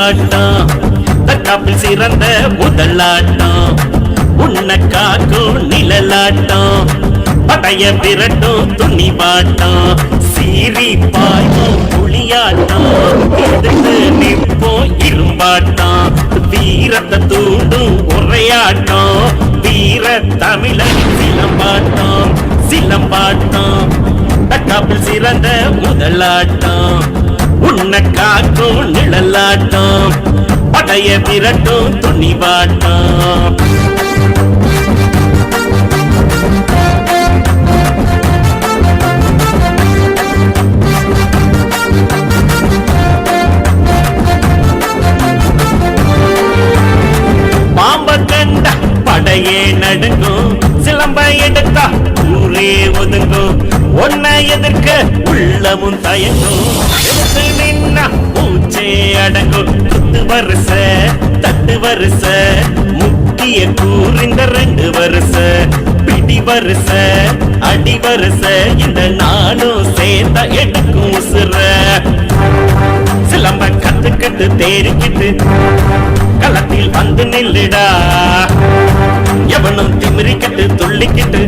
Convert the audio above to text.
கொண்டாட்டம் தற்காப்பில் சிறந்த முதலாட்டம் உன்னை காக்கும் நிழலாட்டம் படைய விரட்டும் துணிவாட்டம் சீறி பாயும் புளியாட்டம் எதிர்த்து நிற்போம் இரும்பாட்டம் வீரத்தை தூண்டும் உரையாட்டம் வீர தமிழன் சிலம்பாட்டம் சிலம்பாட்டம் தற்காப்பில் சிறந்த முதலாட்டம் உன்னை காக்கும் நிழலாட்டம் படைய விரட்டும் துணிவாட்டம் பாம்ப கண்ட படையே நடுங்கும் சிலம்ப எடுத்தா ஊரே ஒதுங்கும் ஒன்ன எதிர்க்க உள்ளமும் தயங்கும் நின்னா பூச்சே அடங்கும் துத்து வருஷ தட்டு வருஷ முக்கிய கூறிந்த 2 வருஷ பிடி வருஷ அடி வருஷ இந்த நானும் சேர்ந்த எடுக்கும் உசுர சிலம்ப கத்துக்கிட்டு தேறிக்கிட்டு களத்தில் வந்து நில்லுடா எவனும் திமிரிக்கிட்டு துள்ளிக்கிட்டு